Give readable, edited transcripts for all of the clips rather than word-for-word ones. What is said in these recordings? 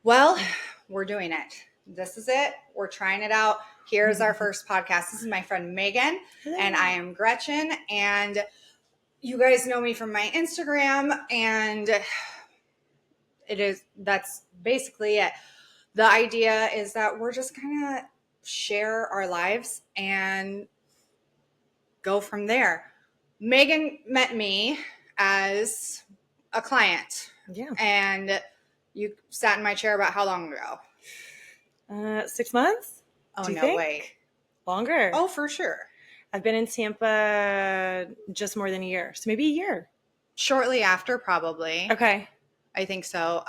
Well, we're doing it. This is it. We're trying it out. Here's our first podcast. This is my friend Megan, and I am Gretchen. And you guys know me from my Instagram, and that's basically it. The idea is that we're just going to share our lives and go from there. Megan met me as a client. Yeah. And you sat in my chair about how long ago? 6 months? Oh, Do you no think? way. Longer. Oh, for sure. I've been in Tampa just more than a year. So maybe a year. Shortly after, probably. Okay. I think so.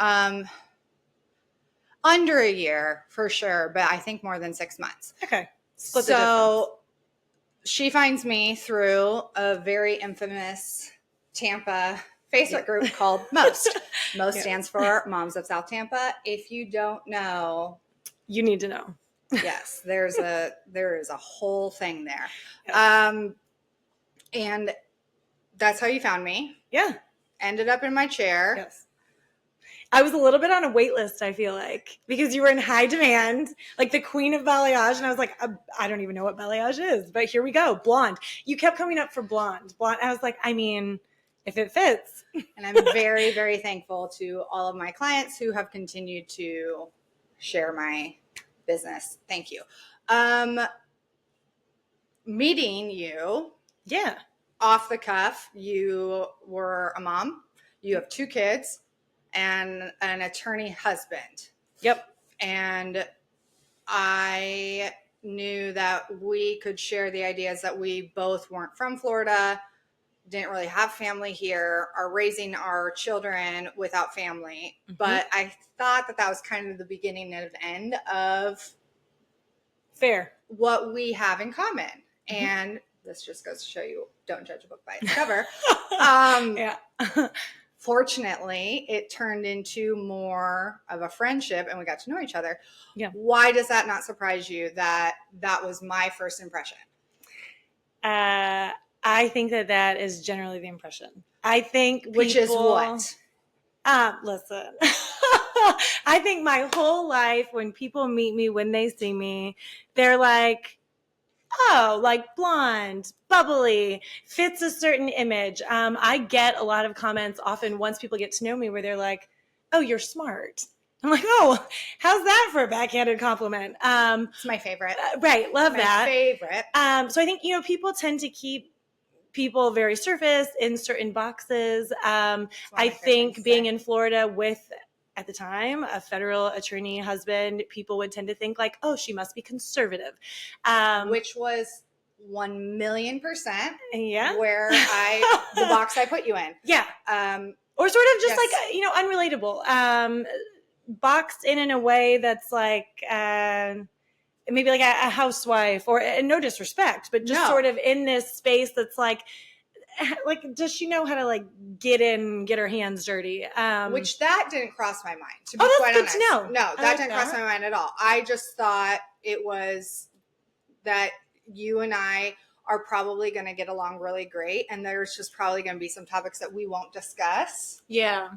Under a year, for sure, but I think more than 6 months. Okay. Split the difference. So she finds me through a very infamous Tampa Facebook group called MOST. MOST stands for Moms of South Tampa. If you don't know, you need to know. Yes, there is a whole thing there. Yes. And that's how you found me. Yeah. Ended up in my chair. Yes. I was a little bit on a wait list, I feel like, because you were in high demand, like the queen of balayage. And I was like, I don't even know what balayage is, but here we go. Blonde. You kept coming up for blonde. Blonde. I was like, I mean, if it fits. And I'm very, very thankful to all of my clients who have continued to share my business. Thank you. Meeting you. Yeah. Off the cuff, you were a mom. You have 2 kids and an attorney husband. Yep. And I knew that we could share the ideas that we both weren't from Florida, didn't really have family here, are raising our children without family. Mm-hmm. But I thought that was kind of the beginning and end of fair what we have in common. Mm-hmm. And this just goes to show you, don't judge a book by its cover. Yeah. Fortunately, it turned into more of a friendship and we got to know each other. Yeah. Why does that not surprise you that was my first impression? I think that is generally the impression. I think Which is what? Listen. I think my whole life when people meet me, when they see me, they're like, oh, like blonde, bubbly, fits a certain image. I get a lot of comments often once people get to know me where they're like, oh, you're smart. I'm like, oh, how's that for a backhanded compliment? It's my favorite. Right. Love that. My favorite. So I think, people tend to keep people very surface in certain boxes. I think being in Florida with, at the time, a federal attorney husband, people would tend to think like, oh, she must be conservative. Which was 1,000,000%. Yeah. Where the box I put you in. Yeah. Or sort of just like, unrelatable. Boxed in a way that's like, maybe like a housewife or no disrespect, but just sort of in this space that's like, does she know how to like get her hands dirty? Which that didn't cross my mind, to be quite honest. Good to know. No, that didn't cross my mind at all. I just thought it was that you and I are probably going to get along really great. And there's just probably going to be some topics that we won't discuss. Yeah.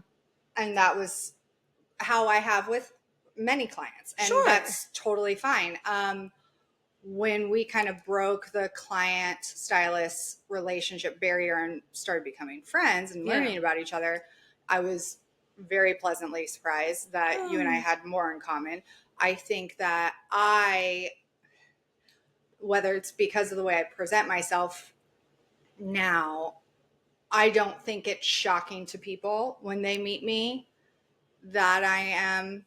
And that was how I have with many clients. And that's totally fine. When we kind of broke the client stylist relationship barrier and started becoming friends and learning about each other, I was very pleasantly surprised that you and I had more in common. I think that whether it's because of the way I present myself now, I don't think it's shocking to people when they meet me that I am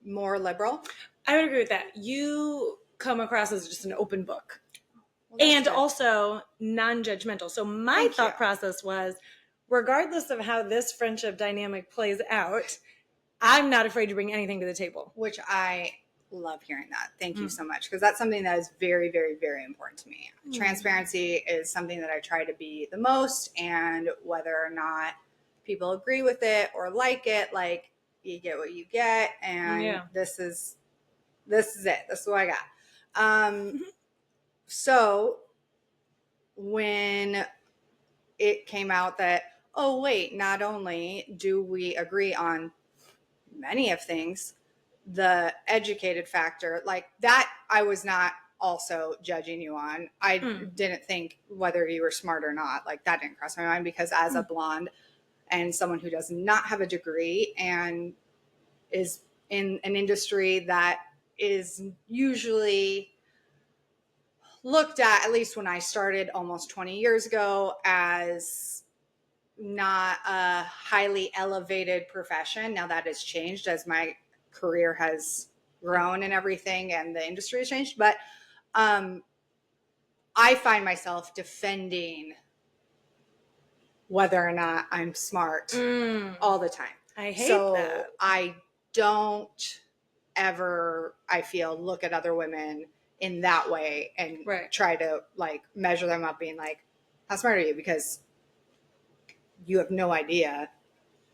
more liberal. I would agree with that. You come across as just an open book. And also non-judgmental. So my thought process was, regardless of how this friendship dynamic plays out, I'm not afraid to bring anything to the table. Which I love hearing that. Thank you so much. Because that's something that is very, very, very important to me. Transparency is something that I try to be the most. And whether or not people agree with it or like it, like, you get what you get. And this is it. This is what I got. So when it came out that, oh, wait, not only do we agree on many of things, the educated factor, like that, I was not also judging you on. I didn't think whether you were smart or not. Like that didn't cross my mind, because as a blonde and someone who does not have a degree and is in an industry that is usually looked at least when I started almost 20 years ago, as not a highly elevated profession. Now that has changed as my career has grown and everything, and the industry has changed. But I find myself defending whether or not I'm smart all the time. I hate so that. I don't ever, I feel, look at other women in that way and try to like measure them up, being like, how smart are you? Because you have no idea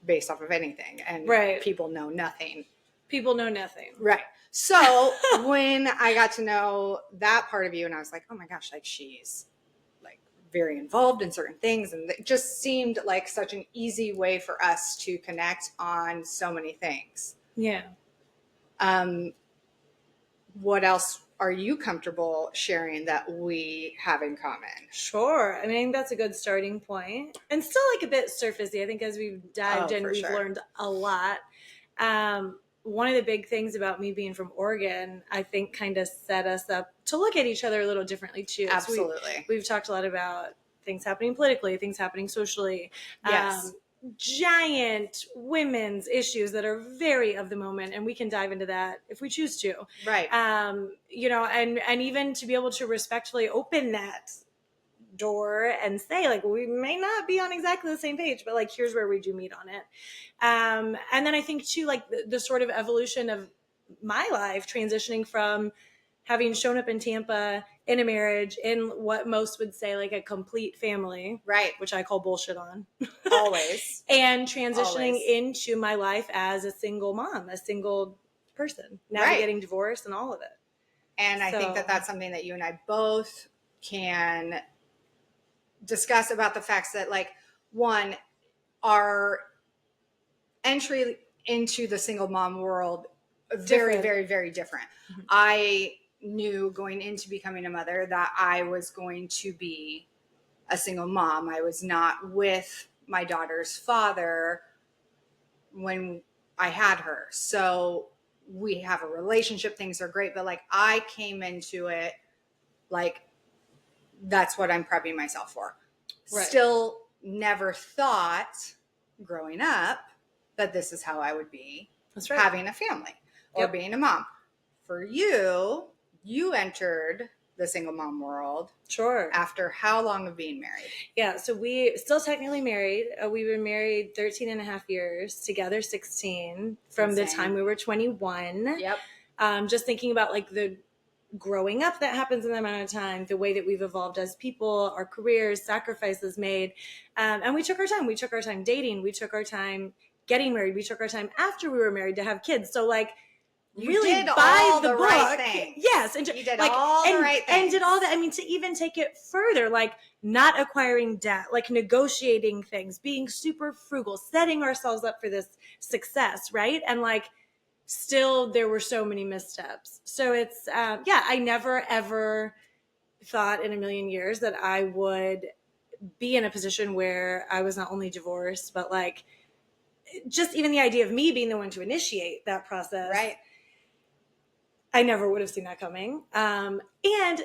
based off of anything, and people know nothing. People know nothing. Right. So when I got to know that part of you, and I was like, oh my gosh, like she's like very involved in certain things, and it just seemed like such an easy way for us to connect on so many things. Yeah. What else are you comfortable sharing that we have in common? Sure. I mean, I think that's a good starting point, and still like a bit surfacey. I think as we've dived in, we've learned a lot. One of the big things about me being from Oregon, I think kind of set us up to look at each other a little differently too. Absolutely. So we've talked a lot about things happening politically, things happening socially. Yes. Giant women's issues that are very of the moment, and we can dive into that if we choose to. Right. You know, and even to be able to respectfully open that door and say, like, we may not be on exactly the same page, but like, here's where we do meet on it. And then I think too, like the sort of evolution of my life, transitioning from having shown up in Tampa in a marriage in what most would say like a complete family, right, which I call bullshit on, always, and transitioning into my life as a single mom, a single person, navigating divorce and all of it. And I think that that's something that you and I both can discuss, about the facts that, like, one, our entry into the single mom world very, very, very different. Mm-hmm. I knew going into becoming a mother that I was going to be a single mom. I was not with my daughter's father when I had her. So we have a relationship, things are great, but like I came into it like that's what I'm prepping myself for. Right. Still never thought growing up that this is how I would be having a family or being a mom. For you, you entered the single mom world. Sure. After how long of being married? Yeah. So we still technically married. We've been married 13 and a half years, together 16 from the time we were 21. Yep. Just thinking about like the growing up that happens in that amount of time, the way that we've evolved as people, our careers, sacrifices made. And we took our time. We took our time dating. We took our time getting married. We took our time after we were married to have kids. So like, you really did by all the book, right things. Yes, and you did like, all the right things, and did all that. I mean, to even take it further, like not acquiring debt, like negotiating things, being super frugal, setting ourselves up for this success, right? And like, still, there were so many missteps. So it's I never ever thought in a million years that I would be in a position where I was not only divorced, but like just even the idea of me being the one to initiate that process, right? I never would have seen that coming. And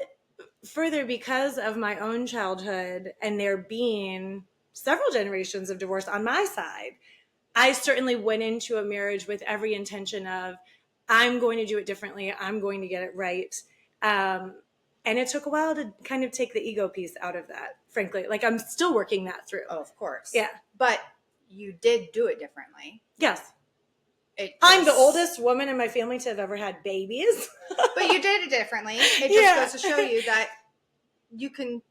further, because of my own childhood and there being several generations of divorce on my side, I certainly went into a marriage with every intention of, I'm going to do it differently. I'm going to get it right. And it took a while to kind of take the ego piece out of that, frankly. Like, I'm still working that through. Oh, of course. Yeah. But you did do it differently. Yes. I'm the oldest woman in my family to have ever had babies. But you did it differently. It just goes to show you that you can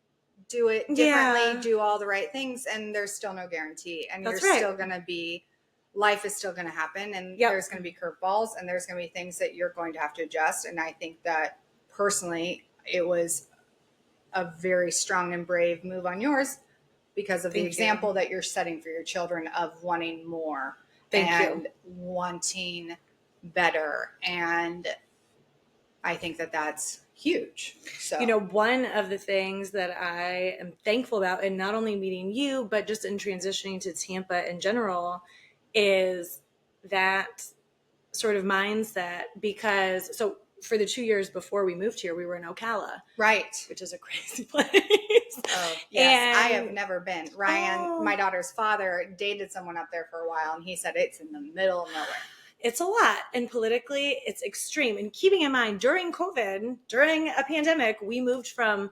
do it differently, do all the right things, and there's still no guarantee. And you're still going to be, life is still going to happen, and there's going to be curveballs, and there's going to be things that you're going to have to adjust. And I think that personally, it was a very strong and brave move on yours because of the example that you're setting for your children of wanting more Thank and you. wanting better. And I think that that's huge. So, You know, one of the things that I am thankful about, and not only meeting you, but just in transitioning to Tampa in general, is that sort of mindset. Because, so for the 2 years before we moved here, we were in Ocala, right. which is a crazy place. Oh, yes. I have And never been. Ryan, my daughter's father, dated someone up there for a while, and he said it's in the middle of nowhere. it's a lot. And politically, it's extreme. And keeping in mind, during COVID, during a pandemic, we moved from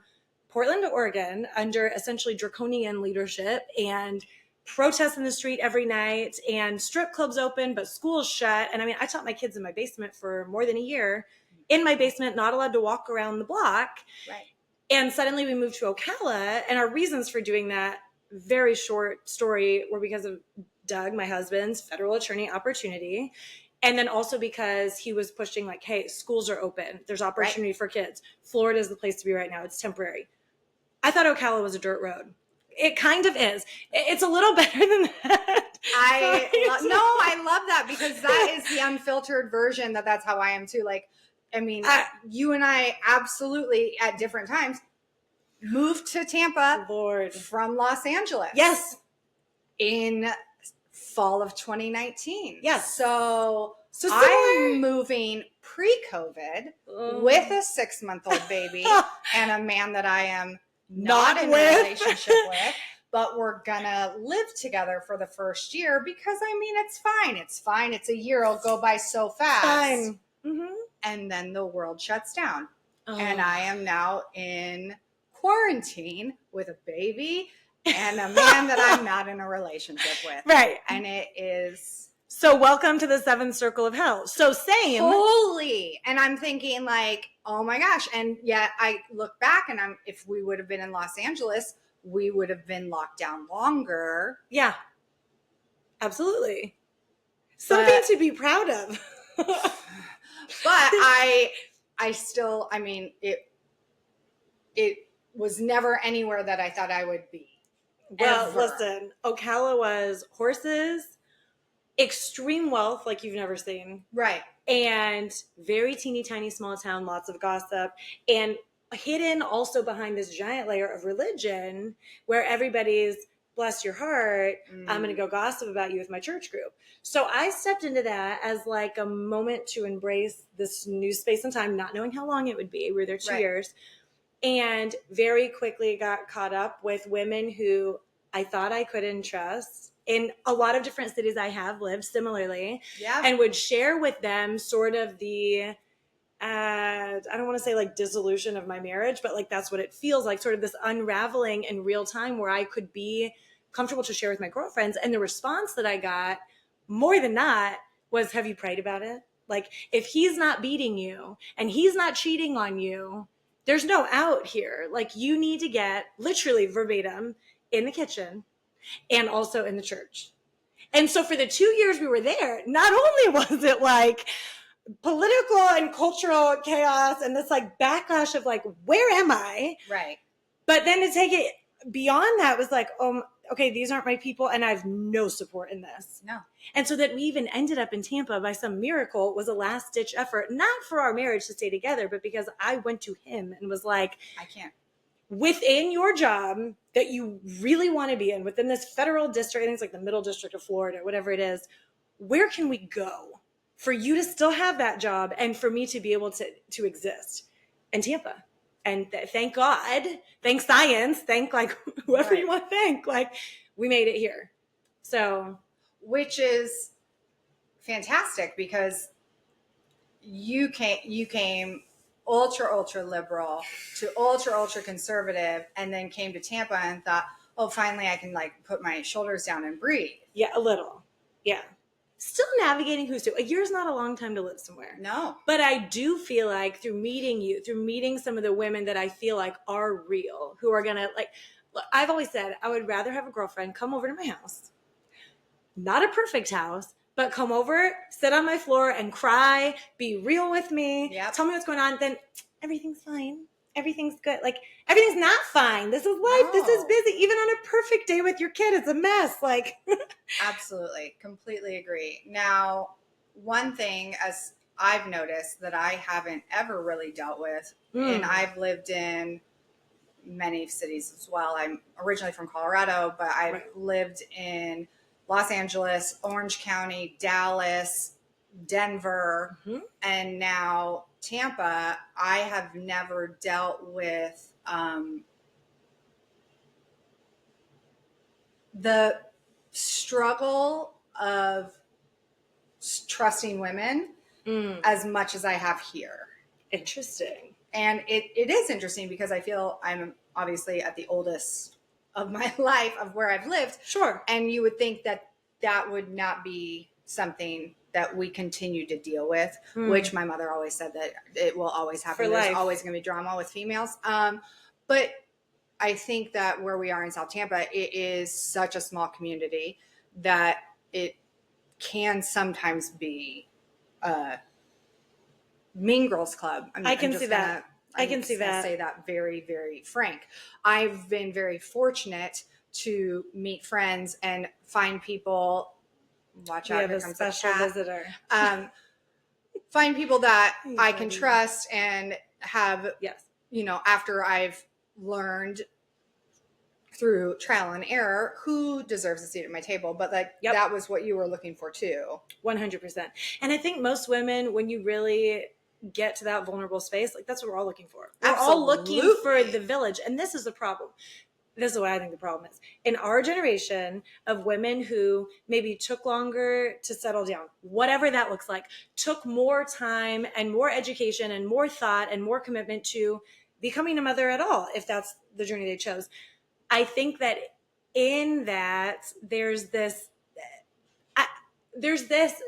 Portland to Oregon under essentially draconian leadership and protests in the street every night and strip clubs open, but schools shut. And I mean, I taught my kids in my basement for more than a year. In my basement, not allowed to walk around the block. Right. And suddenly we moved to Ocala. And our reasons for doing that, very short story, were because of Doug, my husband's federal attorney opportunity. And then also because he was pushing like, hey, schools are open. There's opportunity for kids. Florida is the place to be right now. It's temporary. I thought Ocala was a dirt road. It kind of is. It's a little better than that. I love that, because that is the unfiltered version. That's how I am too. Like, I mean, you and I absolutely at different times moved to Tampa Lord. from Los Angeles. Yes. In fall of 2019. Yes. So similar. I'm moving pre-COVID with a 6-month-old baby and a man that I am not in a relationship with, but we're gonna live together for the first year, because I mean, it's fine. It's fine. It's a year. It'll go by so fast. Fine. Mm-hmm. And then the world shuts down. And I am now in quarantine with a baby and a man that I'm not in a relationship with. Right. And it is... So welcome to the seventh circle of hell. So same. Holy. And I'm thinking like, oh my gosh. And yet I look back and if we would have been in Los Angeles, we would have been locked down longer. Yeah. Absolutely. Something to be proud of. But I still, I mean, it was never anywhere that I thought I would be. Well, ever. listen, Ocala was horses, extreme wealth like you've never seen. Right. And very teeny tiny small town, lots of gossip, and hidden also behind this giant layer of religion where everybody's, bless your heart, I'm going to go gossip about you with my church group. So I stepped into that as like a moment to embrace this new space and time, not knowing how long it would be. We were there 2 years. And very quickly got caught up with women who I thought I couldn't trust in a lot of different cities I have lived similarly. Yeah. And would share with them sort of the, I don't want to say like dissolution of my marriage, but like that's what it feels like, sort of this unraveling in real time where I could be comfortable to share with my girlfriends. And the response that I got more than not was, have you prayed about it? Like, if he's not beating you and he's not cheating on you, there's no out here. Like, you need to get literally verbatim in the kitchen and also in the church. And so for the 2 years we were there, not only was it like political and cultural chaos and this like backlash of like, where am I? Right. But then to take it beyond that was like, okay, these aren't my people and I have no support in this. No. And so that we even ended up in Tampa by some miracle was a last ditch effort, not for our marriage to stay together, but because I went to him and was like, I can't. Within your job that you really want to be in, within this federal district, I think it's like the middle district of Florida, whatever it is, where can we go for you to still have that job and for me to be able to exist? And Tampa. And thank God, thank science, thank like whoever you want to thank, like we made it here. So, which is fantastic because you came ultra liberal to ultra conservative, and then came to Tampa and thought, oh, finally I can like put my shoulders down and breathe. Yeah, a little. Yeah. Still navigating who's who. A year's not a long time to live somewhere. No. But I do feel like through meeting you, through meeting some of the women that I feel like are real, who are going to like, I've always said I would rather have a girlfriend come over to my house, not a perfect house, but come over, sit on my floor and cry, be real with me, tell me what's going on, then everything's fine. everything's good. Like, everything's not fine. This is life. This is No. busy. Even on a perfect day with your kid, it's a mess. Like, Absolutely. Completely agree. Now, one thing as I've noticed that I haven't ever really dealt with, and I've lived in many cities as well. I'm originally from Colorado, but I've Right. lived in Los Angeles, Orange County, Dallas, Denver, Mhm. and now Tampa. I have never dealt with the struggle of trusting women as much as I have here. Interesting. And it is interesting because I feel I'm obviously at the oldest of my life of where I've lived. Sure. And you would think that that would not be something that we continue to deal with, which my mother always said that it will always happen. For There's life. always going to be drama with females. But I think that where we are in South Tampa, it is such a small community that it can sometimes be Mean Girls Club. I can see that. I can see that. Say that very, very frank. I've been very fortunate to meet friends and find people. Watch We out! have Here a comes special a cat. visitor. Find people that Hey, I can buddy. trust and have. Yes. You know, after I've learned through trial and error who deserves a seat at my table, but like Yep. that was what you were looking for too. 100%. And I think most women, when you really get to that vulnerable space, like that's what we're all looking for. We're all looking for Absolutely. the village. And this is the problem. This is what I think the problem is. In our generation of women who maybe took longer to settle down, whatever that looks like, took more time and more education and more thought and more commitment to becoming a mother at all, if that's the journey they chose. I think that in that there's this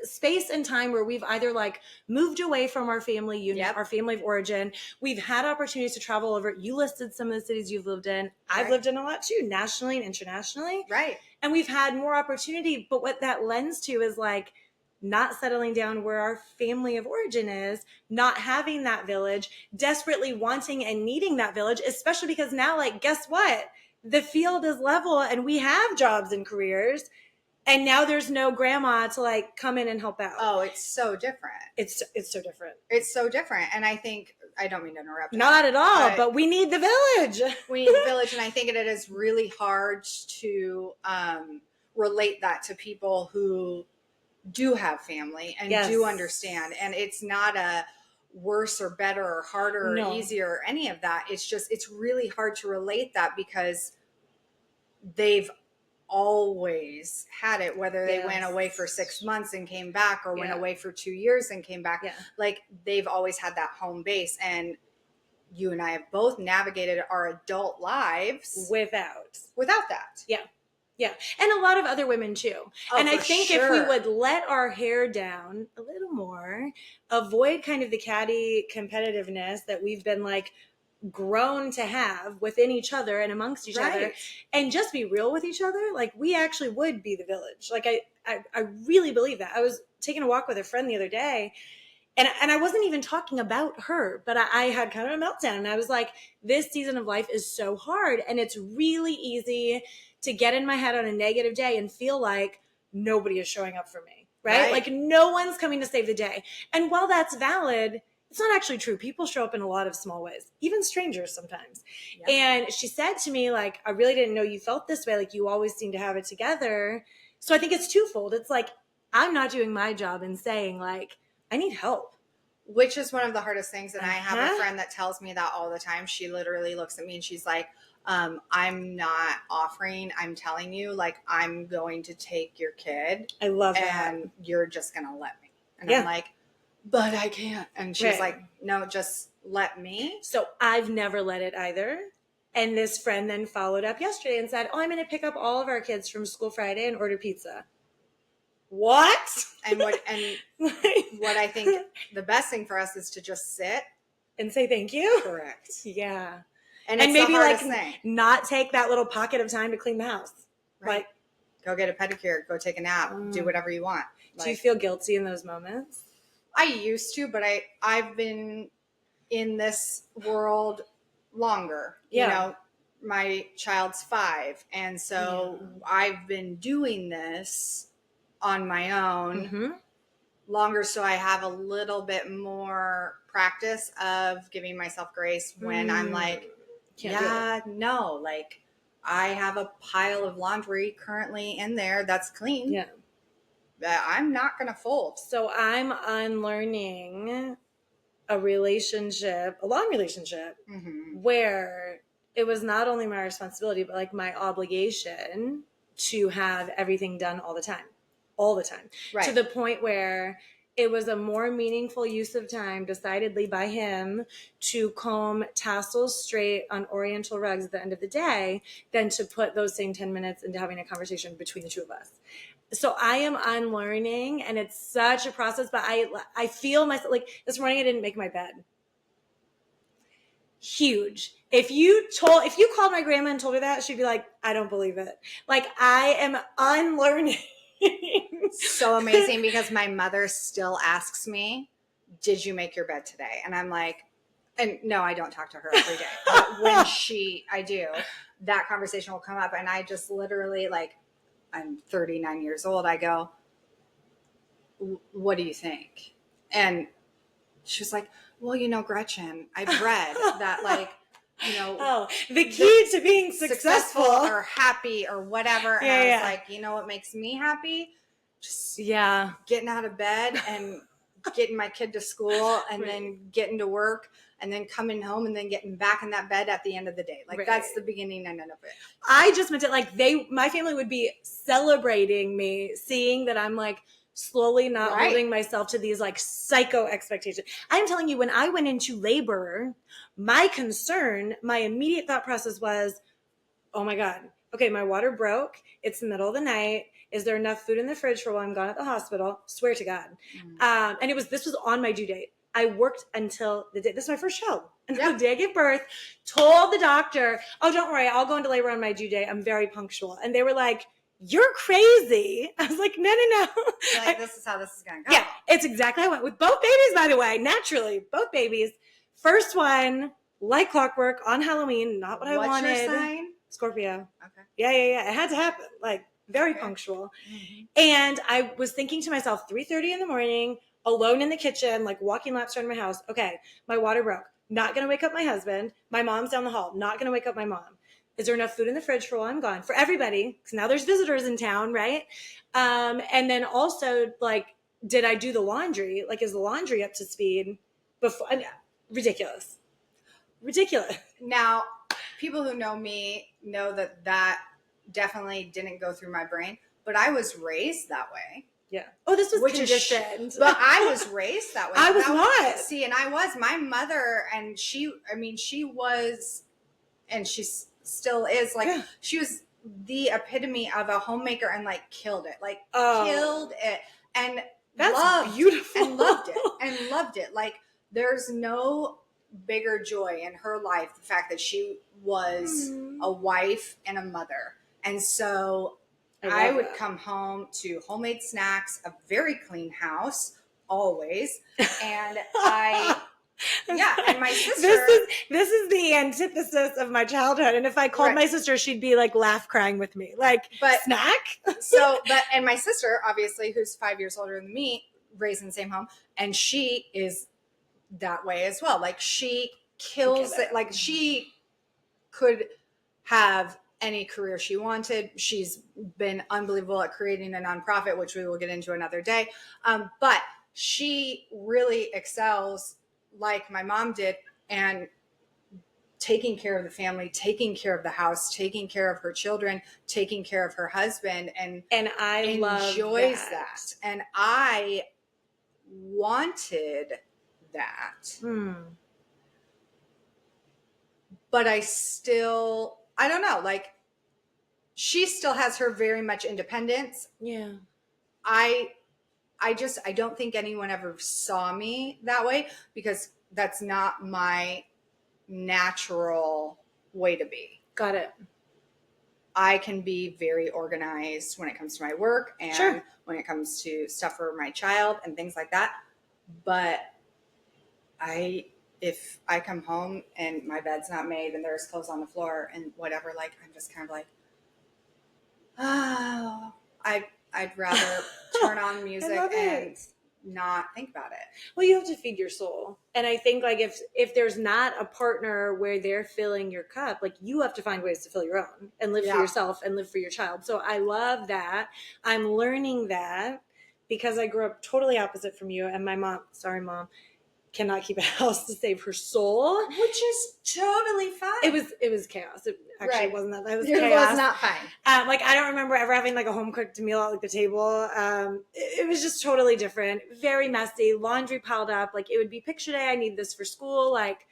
space and time where we've either like moved away from our family unit, Yep. our family of origin. We've had opportunities to travel over. You listed some of the cities you've lived in. I've Right. lived in a lot too, nationally and internationally. Right. And we've had more opportunity. But what that lends to is like not settling down where our family of origin is, not having that village, desperately wanting and needing that village, especially because now, like, guess what? The field is level and we have jobs and careers. And now there's no grandma to like come in and help out. Oh, it's so different. It's so different. It's so different. And I think, I don't mean to interrupt. Not at all, but we need the village. We need the village. And I think it is really hard to relate that to people who do have family and Yes. do understand. And it's not a worse or better or harder No. or easier or any of that. It's just, it's really hard to relate that because they've always had it, whether they Yes. went away for 6 months and came back or went Yeah. away for 2 years and came back. Yeah. Like they've always had that home base. And you and I have both navigated our adult lives Without that. Yeah. And a lot of other women too. Oh, and I for think if we sure. would let our hair down a little more, avoid kind of the catty competitiveness that we've been like grown to have within each other and amongst each other, Right. and just be real with each other, like we actually would be the village. Like I really believe that. I was taking a walk with a friend the other day, and I wasn't even talking about her, but I had kind of a meltdown, and I was like, this season of life is so hard, and it's really easy to get in my head on a negative day and feel like nobody is showing up for me, right? Like no one's coming to save the day. And while that's valid, it's not actually true. People show up in a lot of small ways, even strangers sometimes. Yeah. And she said to me, like, I really didn't know you felt this way. Like, you always seem to have it together. So I think it's twofold. It's like, I'm not doing my job in saying, like, I need help. Which is one of the hardest things. And I have a Uh-huh. friend that tells me that all the time. She literally looks at me and she's like, I'm not offering, I'm telling you, like, I'm going to take your kid I love that. and you're just going to let me. And Yeah. I'm like, but I can't. And she's Right. like, no, just let me. So I've never let it either. And this friend then followed up yesterday and said, oh, I'm going to pick up all of our kids from school Friday and order pizza. What? And what I think the best thing for us is to just sit. And say thank you. Correct. Yeah. And And it's maybe the like hardest thing. not take that little pocket of time to clean the house. Right. Like, Go get a pedicure, go take a nap, do whatever you want. do you feel guilty in those moments? I used to, but I've been in this world longer. Yeah. You know, my child's 5. And so I've been doing this on my own Mm-hmm. longer. So I have a little bit more practice of giving myself grace when I'm like, Can't do it. yeah, no, like I have a pile of laundry currently in there that's clean Yeah. that I'm not going to fold. So I'm unlearning a relationship, a long relationship, where it was not only my responsibility, but like my obligation to have everything done all the time. Right. To the point where it was a more meaningful use of time, decidedly by him, to comb tassels straight on oriental rugs at the end of the day than to put those same 10 minutes into having a conversation between the two of us. So I am unlearning, and it's such a process, but I feel myself, like this morning I didn't make my bed. Huge. If you called my grandma and told her that, she'd be like, I don't believe it. Like, I am unlearning. So amazing, because my mother still asks me, did you make your bed today? And I'm like, and no, I don't talk to her every day. But when I do, that conversation will come up, and I just literally, like, I'm 39 years old. I go, what do you think? And she was like, well, you know, Gretchen, I've read that, like, you know, the key to being successful or happy or whatever. And I was like, you know what makes me happy? Just getting out of bed and getting my kid to school, and then getting to work, and then coming home, and then getting back in that bed at the end of the day. Like, that's the beginning and end of it. I just meant it like my family would be celebrating me, seeing that I'm like slowly not holding myself to these like psycho expectations. I'm telling you, when I went into labor, my immediate thought process was, oh my God, okay, my water broke. It's the middle of the night. Is there enough food in the fridge for while I'm gone at the hospital? Swear to God. And this was on my due date. I worked until the day, this is my first child. Until the day I gave birth, told the doctor, oh, don't worry, I'll go into labor on my due date. I'm very punctual. And they were like, you're crazy. I was like, no. Like, this is how this is going to go. Yeah, it's exactly how I went with both babies, by the way, naturally, both babies. First one, like clockwork, on Halloween, not what I wanted. What's your sign? Scorpio. Okay. Yeah. It had to happen. Like, very punctual. And I was thinking to myself, 3:30 in the morning, alone in the kitchen, like walking laps around my house. Okay, my water broke. Not going to wake up my husband. My mom's down the hall. Not going to wake up my mom. Is there enough food in the fridge for while I'm gone? For everybody, because now there's visitors in town, right? And then also, like, did I do the laundry? Like, is the laundry up to speed? Ridiculous. Now, people who know me know that definitely didn't go through my brain, but I was raised that way. Yeah. Oh, this was conditioned. But I was raised that way. I was not. See, and I was. My mother, and she was, and she still is, like, she was the epitome of a homemaker, and like killed it. Like, killed it. And that's beautiful. And loved it. Like, there's no bigger joy in her life, the fact that she was a wife and a mother. And so I would come home to homemade snacks, a very clean house, always. And and my sister. This is the antithesis of my childhood. And if I called my sister, she'd be like laugh crying with me. Like, snack? And my sister, obviously, who's 5 years older than me, raised in the same home, and she is that way as well. Like, she kills it. Like, she could have any career she wanted. She's been unbelievable at creating a nonprofit, which we will get into another day. But she really excels, like my mom did, and taking care of the family, taking care of the house, taking care of her children, taking care of her husband, and I enjoys that. And I wanted that. But I don't know, like, she still has her very much independence. Yeah. I don't think anyone ever saw me that way, because that's not my natural way to be. Got it. I can be very organized when it comes to my work and when it comes to stuff for my child and things like that. But I if I come home and my bed's not made and there's clothes on the floor and whatever, like I'm just kind of like, oh, I'd rather turn on music love and it. not think about it. Well, you have to feed your soul. And I think like if there's not a partner where they're filling your cup, like you have to find ways to fill your own and live for yourself and live for your child. So I love that. I'm learning that because I grew up totally opposite from you, and my mom, sorry mom, cannot keep a house to save her soul. Which is totally fine. It was chaos. It actually wasn't that. It was It chaos. was not fine. Like I don't remember ever having like a home cooked meal at like the table. It was just totally different. Very messy. Laundry piled up. Like it would be picture day. I need this for school. Like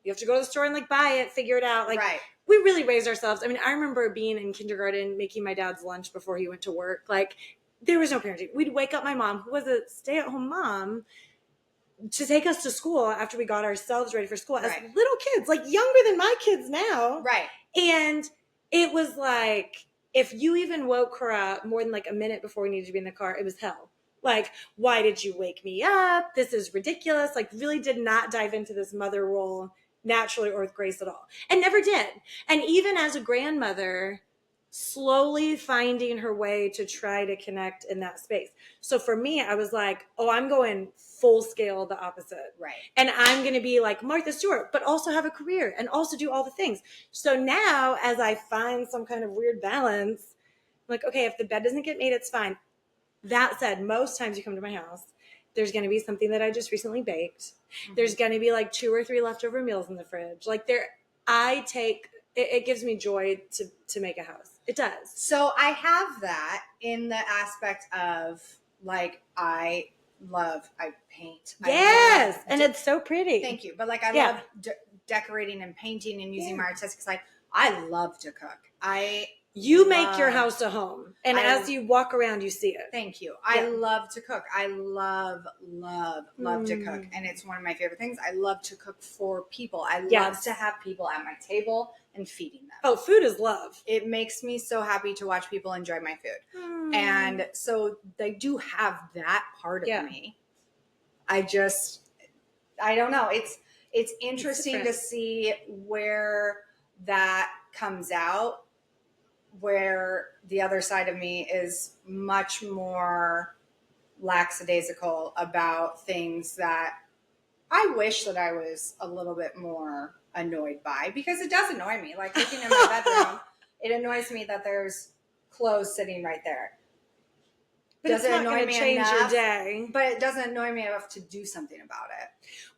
you have to go to the store and like buy it, figure it out. Like we really raised ourselves. I mean, I remember being in kindergarten, making my dad's lunch before he went to work. Like there was no parenting. We'd wake up my mom, who was a stay-at-home mom, to take us to school after we got ourselves ready for school as little kids, like younger than my kids now. Right. And it was like, if you even woke her up more than like a minute before we needed to be in the car, it was hell. Like, why did you wake me up? This is ridiculous. Like really did not dive into this mother role naturally or with grace at all. And never did. And even as a grandmother, slowly finding her way to try to connect in that space. So for me, I was like, oh, I'm going full scale the opposite. Right. And I'm going to be like Martha Stewart, but also have a career and also do all the things. So now as I find some kind of weird balance, I'm like, okay, if the bed doesn't get made, it's fine. That said, most times you come to my house, there's going to be something that I just recently baked. Mm-hmm. There's going to be like 2 or 3 leftover meals in the fridge. Like it gives me joy to make a house. It does. So I have that in the aspect of like, I paint. Yes. And it's so pretty. Thank you. But like, I love decorating and painting and using my artistic side. I love to cook. You make your house a home. And as you walk around, you see it. Thank you. I love to cook. I love to cook. And it's one of my favorite things. I love to cook for people. I love to have people at my table and feeding them. Oh, food is love. It makes me so happy to watch people enjoy my food. And so they do have that part of me. I don't know. It's interesting to see where that comes out, where the other side of me is much more lackadaisical about things that I wish that I was a little bit more annoyed by, because it does annoy me. Like looking in my bedroom, it annoys me that there's clothes sitting right there. But it's not going to change your day. But it doesn't annoy me enough to do something about it.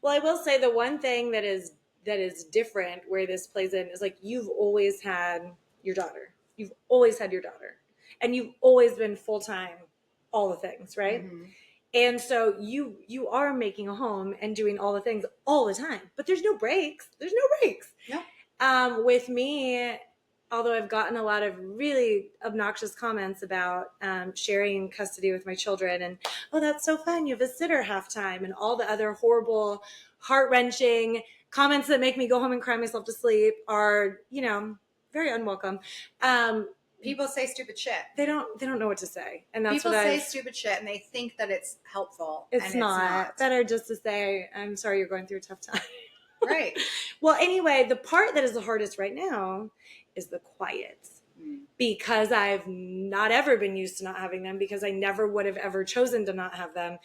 Well, I will say the one thing that is different where this plays in is like you've always had your daughter. You've always had your daughter. And you've always been full-time, all the things, right? Mm-hmm. And so you are making a home and doing all the things all the time, but there's no breaks. No. With me, although I've gotten a lot of really obnoxious comments about sharing custody with my children and, oh, that's so fun. You have a sitter half time and all the other horrible, heart-wrenching comments that make me go home and cry myself to sleep are, very unwelcome. People say stupid shit. They don't know what to say. And that's people say stupid shit and they think that it's helpful. It's not. Better just to say, I'm sorry you're going through a tough time. Right. Well, anyway, the part that is the hardest right now is the quiet. Because I've not ever been used to not having them, because I never would have ever chosen to not have them.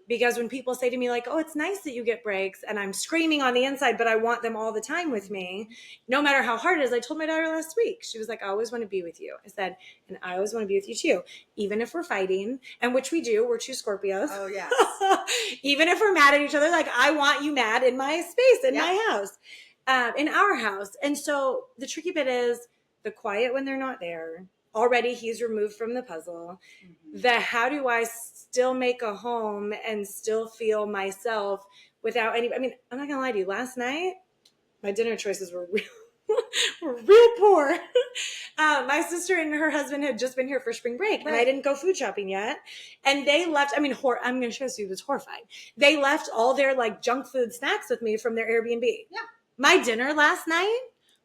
Because when people say to me like, oh, it's nice that you get breaks, and I'm screaming on the inside, but I want them all the time with me, no matter how hard it is. I told my daughter last week, she was like, I always want to be with you. I said, and I always want to be with you too. Even if we're fighting, and which we do, we're 2 Scorpios. Oh, yes. Even if we're mad at each other, like I want you mad in my space, in my house, in our house. And so the tricky bit is the quiet when they're not there. Already he's removed from the puzzle. Mm-hmm. How do I still make a home and still feel myself without any, I'm not gonna lie to you. Last night, my dinner choices were real poor. My sister and her husband had just been here for spring break, and I didn't go food shopping yet. And they left, I'm going to show you, it was horrifying. They left all their like junk food snacks with me from their Airbnb. Yeah. My dinner last night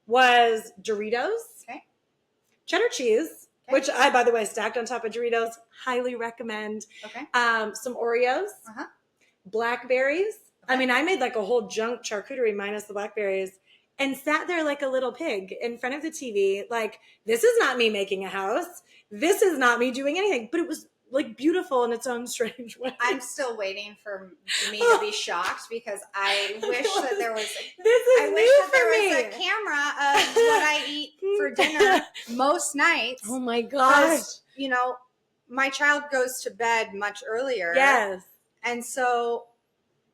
was Doritos, cheddar cheese, which I, by the way, stacked on top of Doritos. Highly recommend. Okay. Some Oreos, blackberries, I mean, I made like a whole junk charcuterie minus the blackberries and sat there like a little pig in front of the TV. Like, this is not me making a house. This is not me doing anything. But it was like beautiful in its own strange way. I'm still waiting for me to be shocked because I wish that there was. This is I wish new that there for was me. a camera of what I eat for dinner most nights. Oh my gosh. Because, you know, my child goes to bed much earlier. Yes. And so,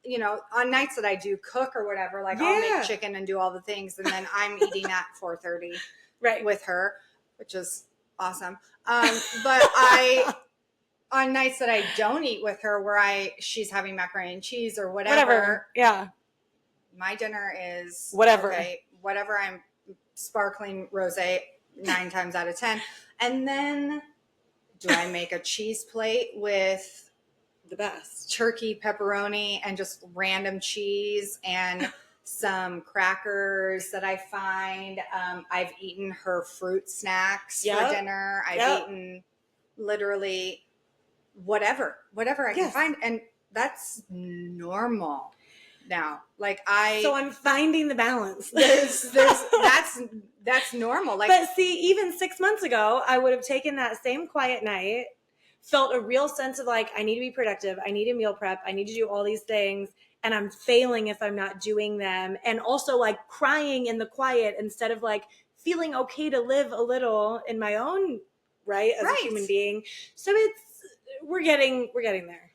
you know, on nights that I do cook or whatever, like I'll Yeah. make chicken and do all the things, and then I'm eating at 4:30 Right. with her, which is awesome. But on nights that I don't eat with her, where she's having macaroni and cheese or whatever. Yeah. My dinner is Whatever. Okay, whatever. I'm sparkling rosé 9 times out of 10, and then do I make a cheese plate with The best. turkey, pepperoni, and just random cheese and some crackers that I find. I've eaten her fruit snacks Yep. for dinner. I've Yep. eaten literally whatever I can Yes. find, and that's normal now. Like So I'm finding the balance. that's normal. Like, But see, even 6 months ago, I would have taken that same quiet night, felt a real sense of like, I need to be productive. I need to meal prep. I need to do all these things. And I'm failing if I'm not doing them. And also like crying in the quiet instead of like feeling okay to live a little in my own right as Right. a human being. So we're getting there.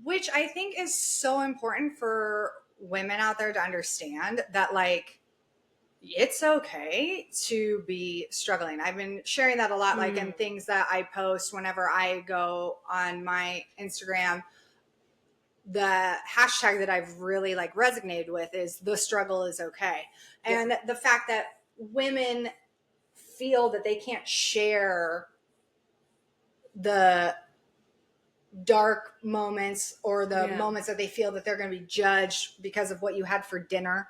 which I think is so important for women out there to understand that, like, it's okay to be struggling. I've been sharing that a lot, like in things that I post whenever I go on my Instagram. The hashtag that I've really like resonated with is the struggle is okay. And the fact that women feel that they can't share the dark moments or the moments that they feel that they're going to be judged because of what you had for dinner.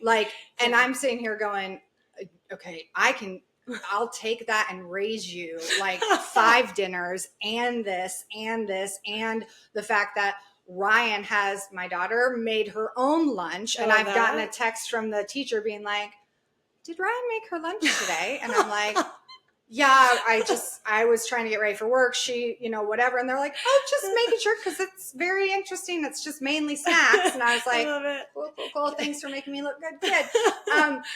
Like, and I'm sitting here going, okay, I'll take that and raise you like 5 dinners and this and this, and the fact that Ryan has, my daughter made her own lunch, and I've gotten a text from the teacher being like, did Ryan make her lunch today? And I'm like, yeah, I was trying to get ready for work. She, you know, whatever. And they're like, oh, just making sure because it's very interesting. It's just mainly snacks. And I was like, I love it. cool. Thanks for making me look good.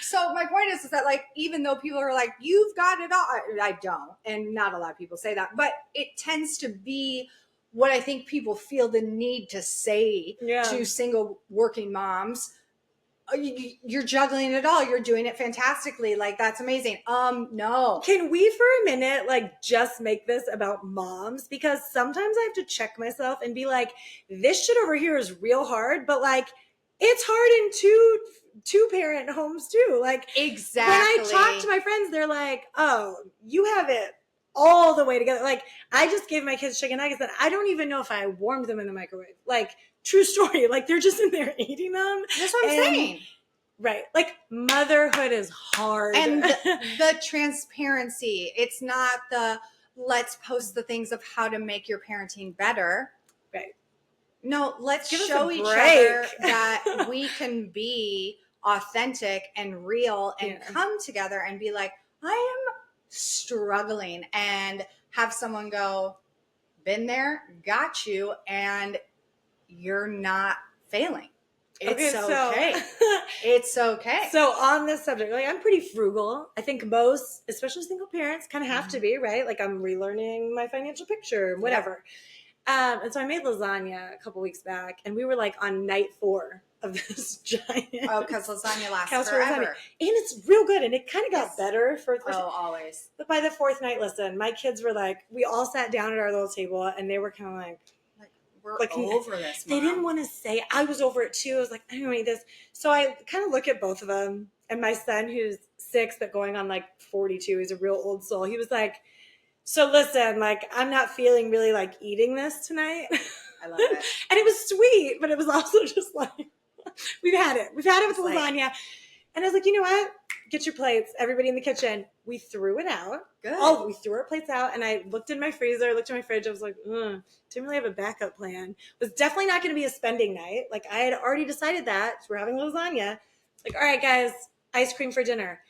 So my point is that, like, even though people are like, you've got it all, I don't. And not a lot of people say that, but it tends to be what I think people feel the need to say to single working moms. You're juggling it all. You're doing it fantastically. Like, that's amazing. No. Can we for a minute, like, just make this about moms? Because sometimes I have to check myself and be like, this shit over here is real hard, but like, it's hard in two parent homes too. Like, exactly. when I talk to my friends, they're like, oh, you have it all the way together. Like, I just gave my kids chicken nuggets and I don't even know if I warmed them in the microwave. Like, true story. Like, they're just in there eating them. That's what I'm saying. Right. Like, motherhood is hard. And the transparency. It's not the let's post the things of how to make your parenting better. Right. No, let's Give us show a each break. other that we can be authentic and real and come together and be like, I am struggling, and have someone go, been there, got you, and you're not failing. It's okay. It's okay. So on this subject, like, I'm pretty frugal. I think most, especially single parents, kind of have to be, right? Like, I'm relearning my financial picture, whatever. And so I made lasagna a couple weeks back, and we were like on night 4 of this giant. Oh, because lasagna lasts forever. And it's real good, and it kind of got better for the first. Oh, always. But by the 4th night, listen, my kids were like, we all sat down at our little table, and they were kind of like, we're like, over this, Mom. They didn't want to say. I was over it too. I was like, I don't need this. So I kind of look at both of them, and my son, who's 6 but going on like 42, he's a real old soul. He was like, so listen, like, I'm not feeling really like eating this tonight. I love it. And it was sweet, but it was also just like, we've had it with lasagna. And I was like, you know what? get your plates. Everybody in the kitchen. We threw it out. Good. Oh, we threw our plates out, and I looked in my freezer, looked in my fridge. I was like, didn't really have a backup plan. It was definitely not going to be a spending night. Like, I had already decided that. So we're having lasagna. Like, all right, guys, ice cream for dinner.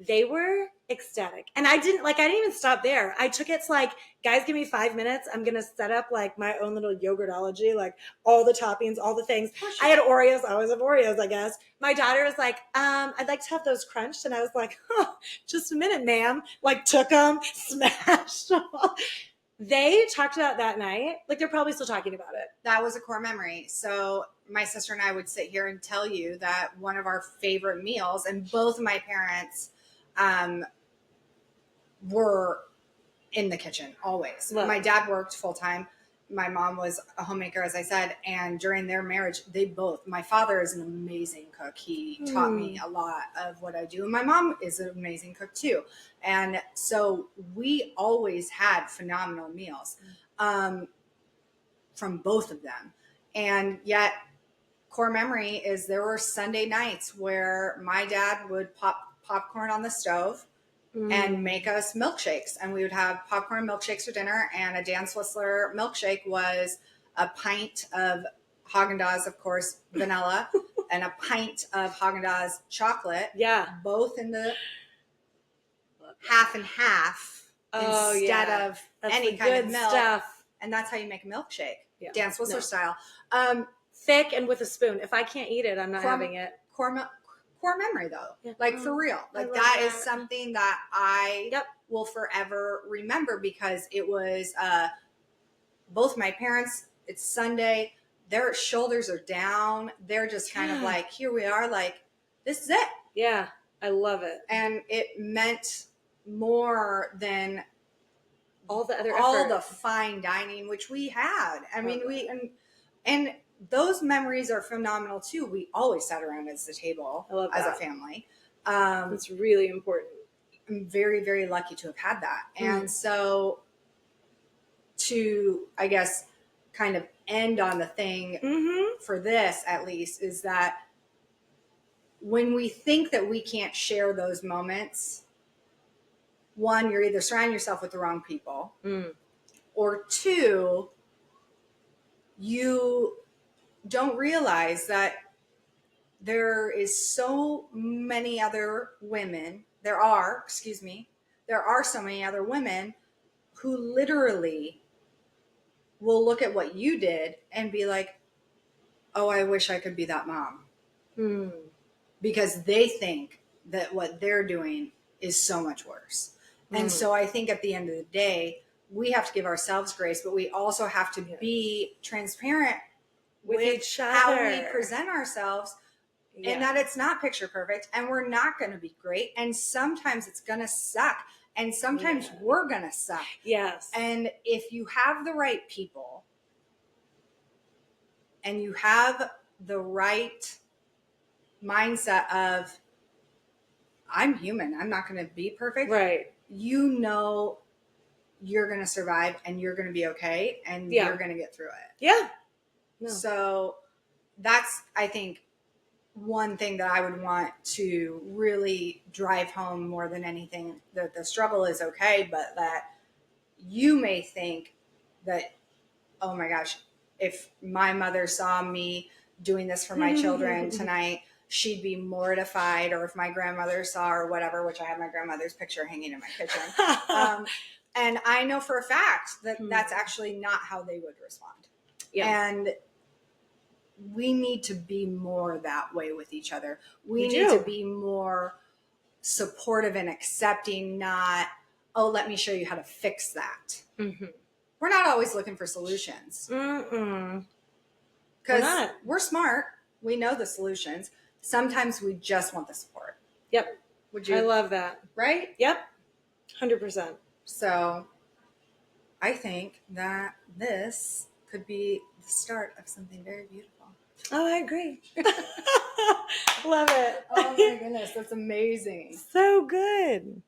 They were ecstatic. And I didn't even stop there. I took it to like, guys, give me 5 minutes. I'm going to set up like my own little yogurtology, like all the toppings, all the things. I had Oreos. I always have Oreos, I guess. My daughter was like, I'd like to have those crunched. And I was like, just a minute, ma'am. Like took them, smashed them. They talked about that night. Like they're probably still talking about it. That was a core memory. So my sister and I would sit here and tell you that one of our favorite meals, and both of my parents were in the kitchen always. Love. My dad worked full time. My mom was a homemaker, as I said, and during their marriage, my father is an amazing cook. He taught me a lot of what I do. And my mom is an amazing cook too. And so we always had phenomenal meals from both of them. And yet core memory is there were Sunday nights where my dad would pop popcorn on the stove and make us milkshakes. And we would have popcorn milkshakes for dinner. And a Dan Swissler milkshake was a pint of Haagen-Dazs, of course, vanilla, and a pint of Haagen-Dazs chocolate. Yeah. Both in the half and half instead of that's any kind of milk. Stuff. And that's how you make a milkshake, Yeah. Dan Swissler style. Thick and with a spoon. If I can't eat it, I'm not having it. Core memory though, Yeah. like for real, like that is something that I will forever remember because it was both my parents. It's Sunday, their shoulders are down, they're just kind of like, here we are, like this is it. Yeah, I love it. And it meant more than all the other all the fine dining which we had. I mean, and those memories are phenomenal too. We always sat around as the table as a family. It's really important. I'm very, very lucky to have had that. And so to, I guess, kind of end on the thing for this, at least, is that when we think that we can't share those moments, one, you're either surrounding yourself with the wrong people, or two, you don't realize that there is so many other women. There are so many other women who literally will look at what you did and be like, oh, I wish I could be that mom. Because they think that what they're doing is so much worse. And so I think at the end of the day, we have to give ourselves grace, but we also have to be transparent with each other, how we present ourselves, and that it's not picture perfect, and we're not going to be great, and sometimes it's going to suck, and sometimes we're going to suck. Yes. And if you have the right people and you have the right mindset of, I'm human, I'm not going to be perfect. Right. You know you're going to survive and you're going to be okay and you're going to get through it. Yeah. No. So that's, I think, one thing that I would want to really drive home more than anything, that the struggle is okay, but that you may think that, oh my gosh, if my mother saw me doing this for my children tonight, she'd be mortified, or if my grandmother saw, or whatever, which I have my grandmother's picture hanging in my kitchen. And I know for a fact that that's actually not how they would respond. Yeah. And we need to be more that way with each other. We need to be more supportive and accepting, not, oh, let me show you how to fix that. We're not always looking for solutions. Because we're smart. We know the solutions. Sometimes we just want the support. Yep. Would you? I love that. Right? Yep. 100%. So I think that this could be the start of something very beautiful. Oh, I agree. Love it. Oh my goodness, that's amazing. So good.